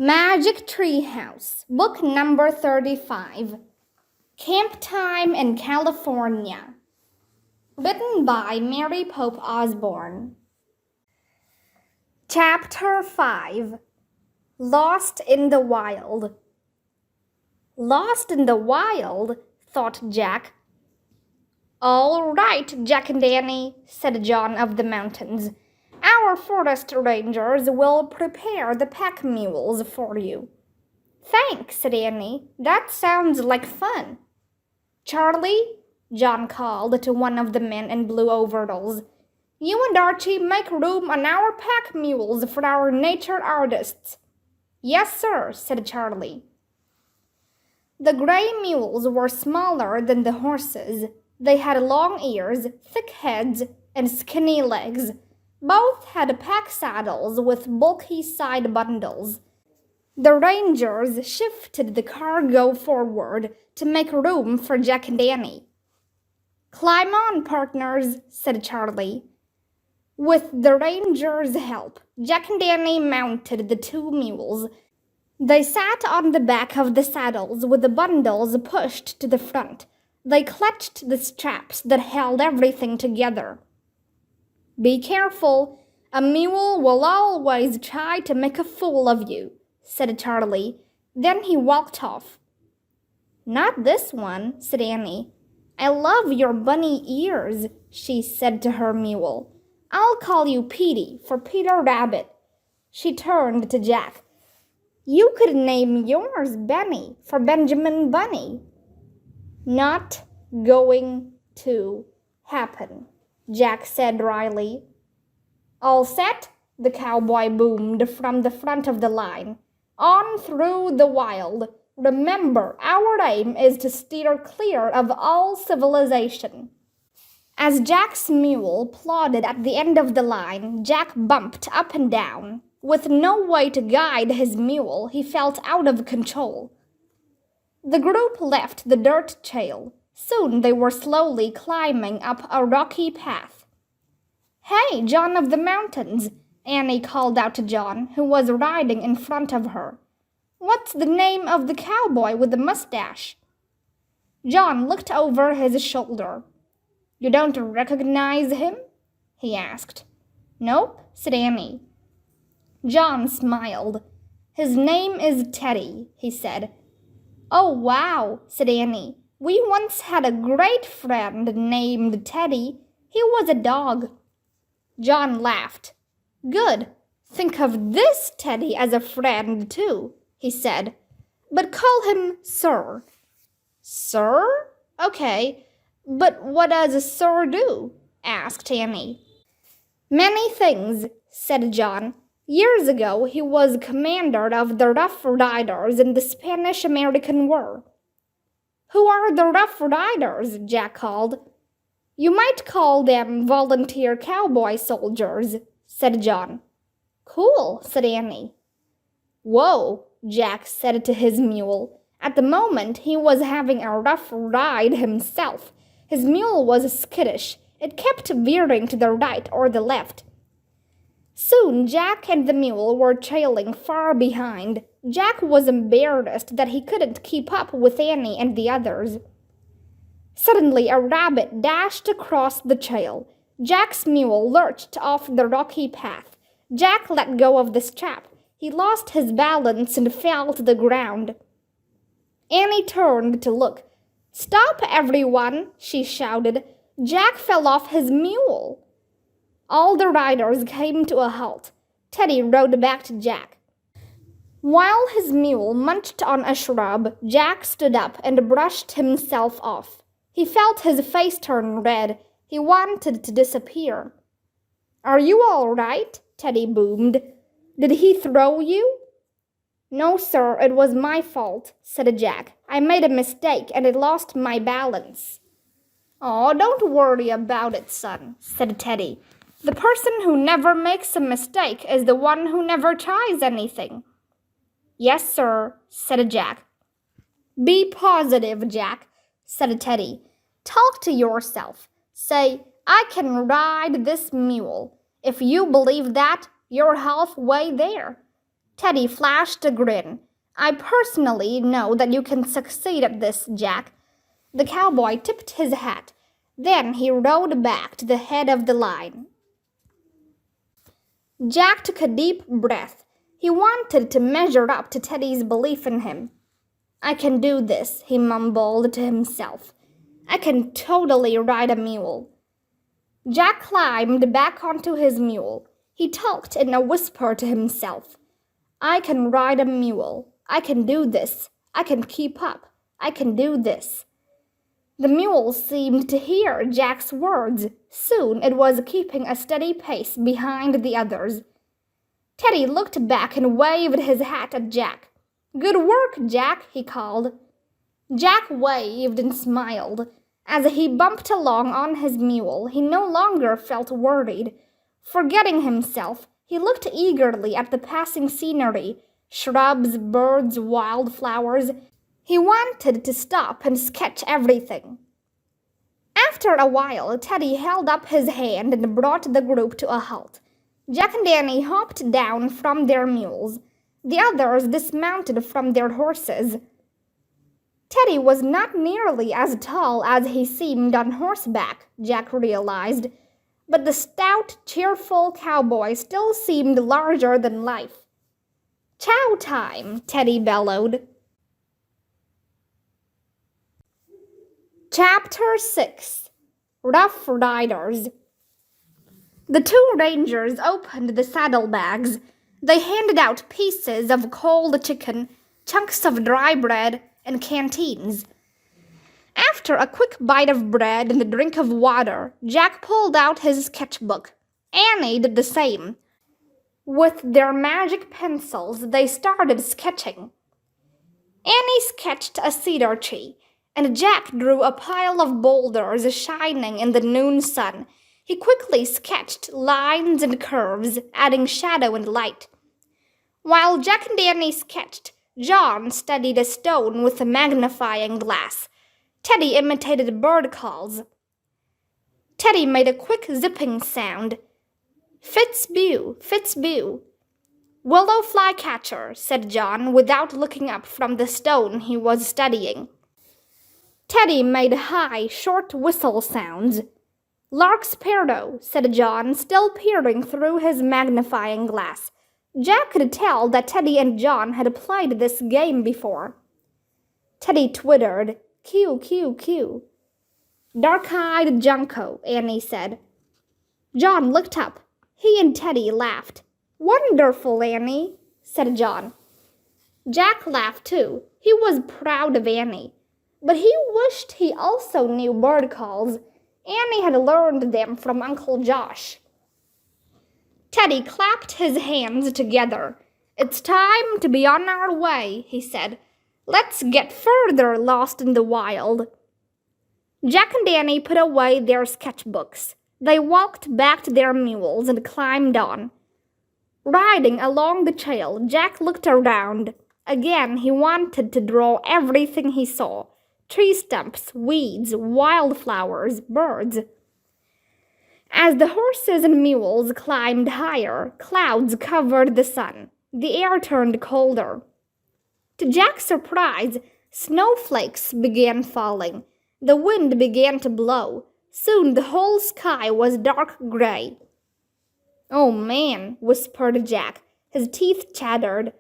Magic Treehouse, Book Number 35, Camp Time in California. Written by Mary Pope Osborne. Chapter 5, Lost in the Wild. Lost in the wild, thought Jack. All right, Jack and Danny, said John of the Mountains. Our forest rangers will prepare the pack mules for you. Thanks, said Annie. That sounds like fun. Charlie, John called to one of the men in blue overalls. You and Archie make room on our pack mules for our nature artists. Yes, sir, said Charlie. The gray mules were smaller than the horses. They had long ears, thick heads, and skinny legs. Both had pack saddles with bulky side bundles. The rangers shifted the cargo forward to make room for Jack and Danny. Climb on, partners, said Charlie. With the rangers' help, Jack and Danny mounted the two mules. They sat on the back of the saddles with the bundles pushed to the front. They clutched the straps that held everything together. Be careful. A mule will always try to make a fool of you, said Charlie. Then he walked off. Not this one, said Annie. I love your bunny ears, she said to her mule. I'll call you Petey for Peter Rabbit. She turned to Jack. You could name yours Benny for Benjamin Bunny. Not going to happen, Jack said dryly. All set? The cowboy boomed from the front of the line. On through the wild. Remember, our aim is to steer clear of all civilization. As Jack's mule plodded at the end of the line, Jack bumped up and down. With no way to guide his mule, he felt out of control. The group left the dirt trail. Soon they were slowly climbing up a rocky path. Hey, John of the Mountains, Annie called out to John, who was riding in front of her. What's the name of the cowboy with the mustache? John looked over his shoulder. You don't recognize him? He asked. Nope, said Annie. John smiled. His name is Teddy, he said. Oh, wow, said Annie. We once had a great friend named Teddy. He was a dog. John laughed. Good. Think of this Teddy as a friend, too, he said. But call him Sir. Sir? Okay. But what does a Sir do? Asked Annie. Many things, said John. Years ago, he was commander of the Rough Riders in the Spanish-American War. Who are the Rough Riders? Jack called. You might call them volunteer cowboy soldiers, said John. Cool, said Annie. Whoa, Jack said to his mule. At the moment, he was having a rough ride himself. His mule was skittish. It kept veering to the right or the left. Soon Jack and the mule were trailing far behind. Jack was embarrassed that he couldn't keep up with Annie and the others. Suddenly a rabbit dashed across the trail. Jack's mule lurched off the rocky path. Jack let go of the strap. He lost his balance and fell to the ground. Annie turned to look. Stop, everyone, she shouted. Jack fell off his mule. All the riders came to a halt. Teddy rode back to Jack. While his mule munched on a shrub, Jack stood up and brushed himself off. He felt his face turn red. He wanted to disappear. Are you all right? Teddy boomed. Did he throw you? No, sir, it was my fault, said Jack. I made a mistake and I lost my balance. Oh, don't worry about it, son, said Teddy. The person who never makes a mistake is the one who never tries anything. Yes, sir, said Jack. Be positive, Jack, said Teddy. Talk to yourself. Say, I can ride this mule. If you believe that, you're halfway there. Teddy flashed a grin. I personally know that you can succeed at this, Jack. The cowboy tipped his hat. Then he rode back to the head of the line. Jack took a deep breath. He wanted to measure up to Teddy's belief in him. I can do this, he mumbled to himself. I can totally ride a mule. Jack climbed back onto his mule. He talked in a whisper to himself. I can ride a mule. I can do this. I can keep up. I can do this. The mule seemed to hear Jack's words. Soon it was keeping a steady pace behind the others. Teddy looked back and waved his hat at Jack. Good work, Jack, he called. Jack waved and smiled. As he bumped along on his mule, he no longer felt worried. Forgetting himself, he looked eagerly at the passing scenery, shrubs, birds, wildflowers. He wanted to stop and sketch everything. After a while, Teddy held up his hand and brought the group to a halt. Jack and Danny hopped down from their mules. The others dismounted from their horses. Teddy was not nearly as tall as he seemed on horseback, Jack realized, but the stout, cheerful cowboy still seemed larger than life. Chow time, Teddy bellowed. Chapter 6. Rough Riders. The two rangers opened the saddlebags. They handed out pieces of cold chicken, chunks of dry bread, and canteens. After a quick bite of bread and a drink of water, Jack pulled out his sketchbook. Annie did the same. With their magic pencils, they started sketching. Annie sketched a cedar tree, and Jack drew a pile of boulders shining in the noon sun. He quickly sketched lines and curves, adding shadow and light. While Jack and Danny sketched, John studied a stone with a magnifying glass. Teddy imitated bird calls. Teddy made a quick zipping sound. Fitzbew, Fitzbew. Willow flycatcher, said John, without looking up from the stone he was studying. Teddy made high, short whistle sounds. Larkspurrow, said John, still peering through his magnifying glass. Jack could tell that Teddy and John had played this game before. Teddy twittered, Cue, cue, cue. Dark-eyed Junco, Annie said. John looked up. He and Teddy laughed. Wonderful, Annie, said John. Jack laughed too. He was proud of Annie. But he wished he also knew bird calls. Annie had learned them from Uncle Josh. Teddy clapped his hands together. It's time to be on our way, he said. Let's get further lost in the wild. Jack and Danny put away their sketchbooks. They walked back to their mules and climbed on. Riding along the trail, Jack looked around. Again, he wanted to draw everything he saw. Tree stumps, weeds, wildflowers, birds. As the horses and mules climbed higher, clouds covered the sun. The air turned colder. To Jack's surprise, snowflakes began falling. The wind began to blow. Soon the whole sky was dark gray. Oh man, whispered Jack. His teeth chattered.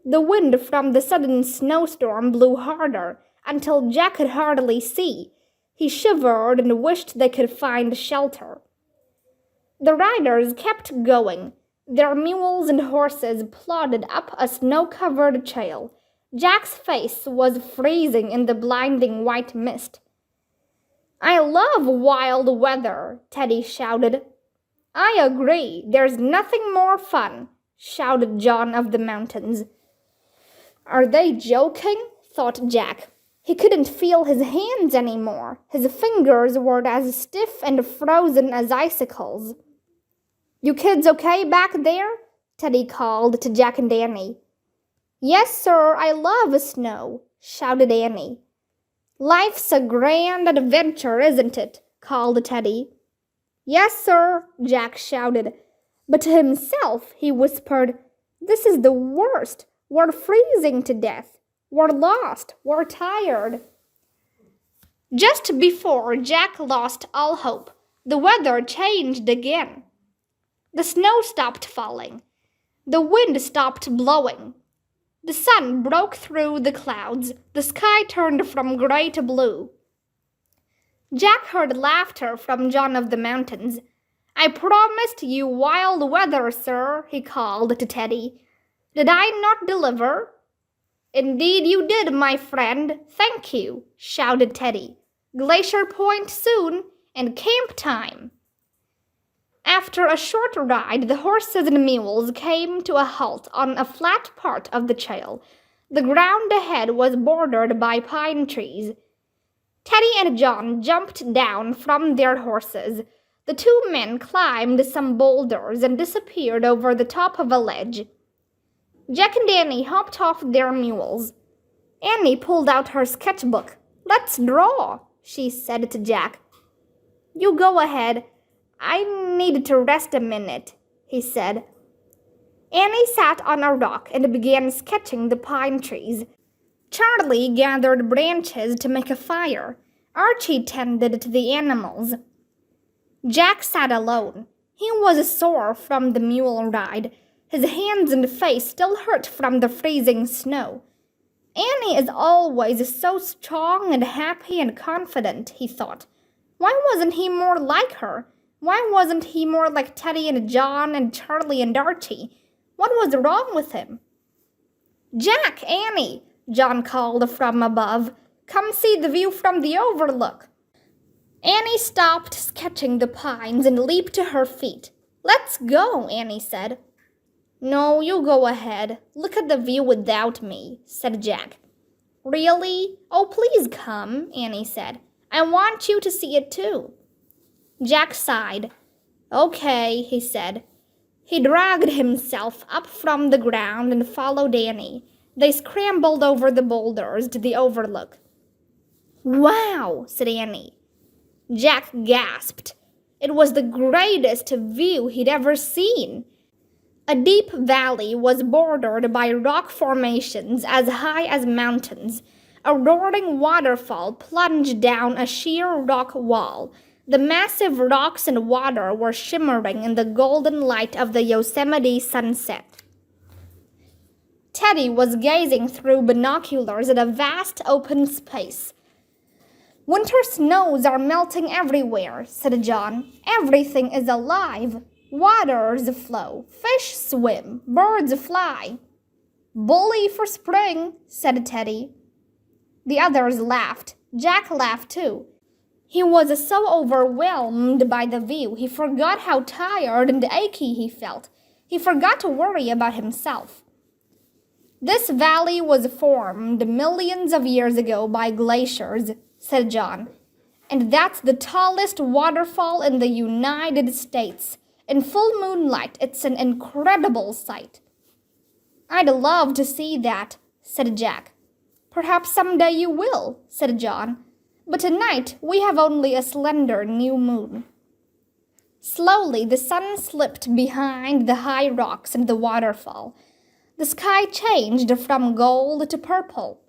The wind from the sudden snowstorm blew harder, until Jack could hardly see. He shivered and wished they could find shelter. The riders kept going. Their mules and horses plodded up a snow-covered trail. Jack's face was freezing in the blinding white mist. I love wild weather, Teddy shouted. I agree. There's nothing more fun, shouted John of the Mountains. Are they joking? Thought Jack. He couldn't feel his hands anymore. His fingers were as stiff and frozen as icicles. You kids okay back there? Teddy called to Jack and Danny. Yes, sir, I love snow, shouted Annie. Life's a grand adventure, isn't it? Called Teddy. Yes, sir, Jack shouted. But to himself he whispered, This is the worst. We're freezing to death. We're lost. We're tired. Just before Jack lost all hope, the weather changed again. The snow stopped falling. The wind stopped blowing. The sun broke through the clouds. The sky turned from gray to blue. Jack heard laughter from John of the Mountains. "I promised you wild weather, sir," he called to Teddy. "Did I not deliver?" "Indeed you did, my friend. Thank you," shouted Teddy. "Glacier Point soon, and camp time." After a short ride, the horses and mules came to a halt on a flat part of the trail. The ground ahead was bordered by pine trees. Teddy and John jumped down from their horses. The two men climbed some boulders and disappeared over the top of a ledge. Jack and Annie hopped off their mules. Annie pulled out her sketchbook. "Let's draw," she said to Jack. "You go ahead. I need to rest a minute," he said. Annie sat on a rock and began sketching the pine trees. Charlie gathered branches to make a fire. Archie tended to the animals. Jack sat alone. He was sore from the mule ride. His hands and face still hurt from the freezing snow. Annie is always so strong and happy and confident, he thought. Why wasn't he more like her? Why wasn't he more like Teddy and John and Charlie and Archie? What was wrong with him? "Jack, Annie," John called from above. "Come see the view from the overlook." Annie stopped sketching the pines and leaped to her feet. "Let's go," Annie said. "No, you go ahead. Look at the view without me," said Jack. "Really? Oh, please come," Annie said. "I want you to see it too." Jack sighed. "Okay," he said. He dragged himself up from the ground and followed Annie. They scrambled over the boulders to the overlook. "Wow," said Annie. Jack gasped. It was the greatest view he'd ever seen. A deep valley was bordered by rock formations as high as mountains. A roaring waterfall plunged down a sheer rock wall. The massive rocks and water were shimmering in the golden light of the Yosemite sunset. Teddy was gazing through binoculars at a vast open space. "Winter snows are melting everywhere," said John. "Everything is alive. Waters flow, fish swim, birds fly." "Bully for spring," said Teddy. The others laughed. Jack laughed too. He was so overwhelmed by the view, he forgot how tired and achy he felt. He forgot to worry about himself. "This valley was formed millions of years ago by glaciers," said John. "And that's the tallest waterfall in the United States. In full moonlight, it's an incredible sight." "I'd love to see that," said Jack. "Perhaps someday you will," said John. "But tonight we have only a slender new moon." Slowly the sun slipped behind the high rocks and the waterfall. The sky changed from gold to purple.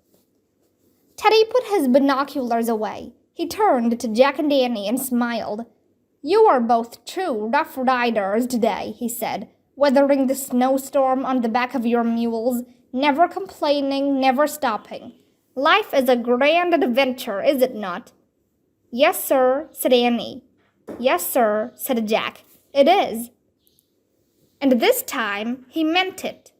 Teddy put his binoculars away. He turned to Jack and Annie and smiled. "You are both true rough riders today," he said, "weathering the snowstorm on the back of your mules, never complaining, never stopping. Life is a grand adventure, is it not?" "Yes, sir," said Annie. "Yes, sir," said Jack. "It is." And this time he meant it.